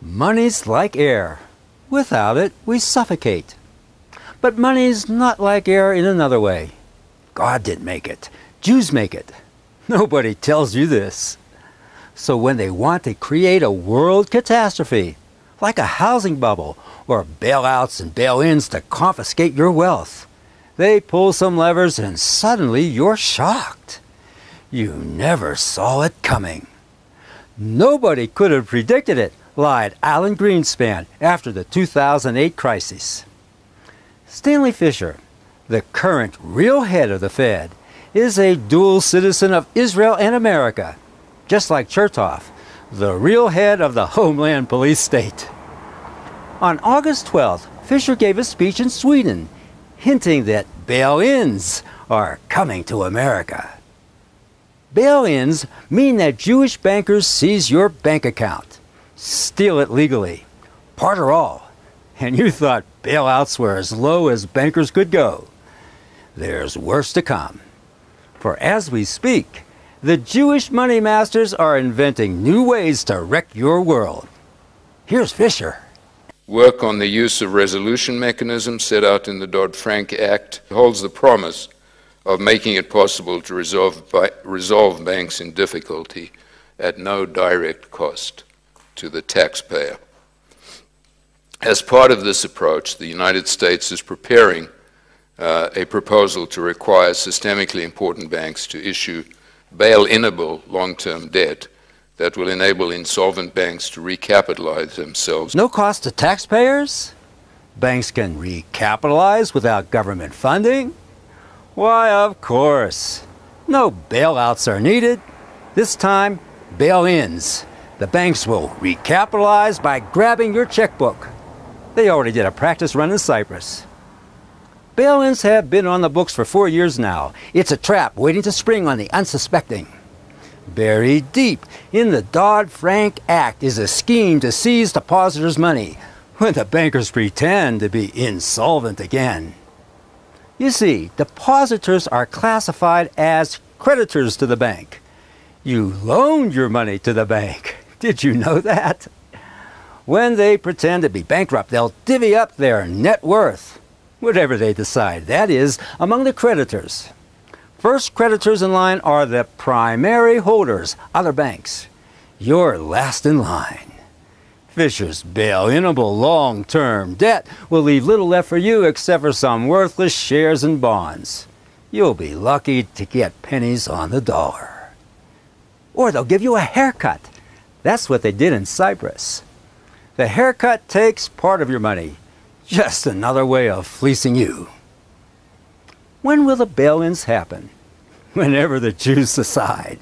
Money's like air. Without it, we suffocate. But money's not like air in another way. God didn't make it. Jews make it. Nobody tells you this. So when they want to create a world catastrophe, like a housing bubble or bailouts and bail-ins to confiscate your wealth, they pull some levers and suddenly you're shocked. You never saw it coming. Nobody could have predicted it, lied Alan Greenspan after the 2008 crisis. Stanley Fischer, the current real head of the Fed, is a dual citizen of Israel and America, just like Chertoff, the real head of the Homeland Police state. On August 12th, Fischer gave a speech in Sweden, hinting that bail-ins are coming to America. Bail-ins mean that Jewish bankers seize your bank account, steal it legally, part or all, and you thought bailouts were as low as bankers could go. There's worse to come. For as we speak, the Jewish money masters are inventing new ways to wreck your world. Here's Fischer. Work on the use of resolution mechanisms set out in the Dodd-Frank Act holds the promise of making it possible to resolve banks in difficulty at no direct cost to the taxpayer. As part of this approach, the United States is preparing a proposal to require systemically important banks to issue bail-inable long-term debt that will enable insolvent banks to recapitalize themselves. No cost to taxpayers? Banks can recapitalize without government funding? Why, of course. No bailouts are needed. This time, bail-ins. The banks will recapitalize by grabbing your checkbook. They already did a practice run in Cyprus. Bail-ins have been on the books for 4 years now. It's a trap waiting to spring on the unsuspecting. Buried deep in the Dodd-Frank Act is a scheme to seize depositors' money when the bankers pretend to be insolvent again. You see, depositors are classified as creditors to the bank. You loaned your money to the bank. Did you know that? When they pretend to be bankrupt, they'll divvy up their net worth, whatever they decide, that is, among the creditors. First creditors in line are the primary holders, other banks. You're last in line. Fischer's bail-inable long-term debt will leave little left for you except for some worthless shares and bonds. You'll be lucky to get pennies on the dollar. Or they'll give you a haircut. That's what they did in Cyprus. The haircut takes part of your money. Just another way of fleecing you. When will the bail-ins happen? Whenever the Jews decide.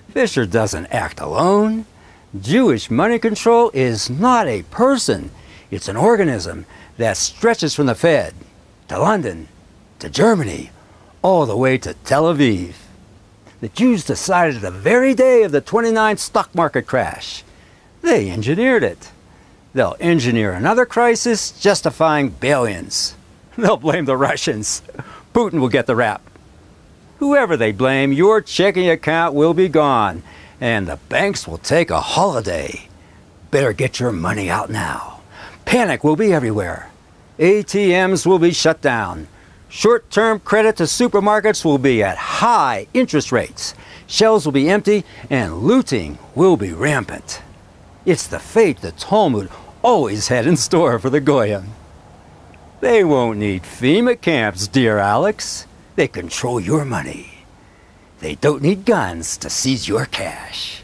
Fischer doesn't act alone. Jewish money control is not a person. It's an organism that stretches from the Fed to London to Germany, all the way to Tel Aviv. The Jews decided the very day of the 29 stock market crash. They engineered it. They'll engineer another crisis justifying bail-ins. They'll blame the Russians. Putin will get the rap. Whoever they blame, your checking account will be gone, and the banks will take a holiday. Better get your money out now. Panic will be everywhere. ATMs will be shut down. Short-term credit to supermarkets will be at high interest rates. Shelves will be empty, and looting will be rampant. It's the fate the Talmud always had in store for the Goyim. They won't need FEMA camps, dear Alex. They control your money. They don't need guns to seize your cash.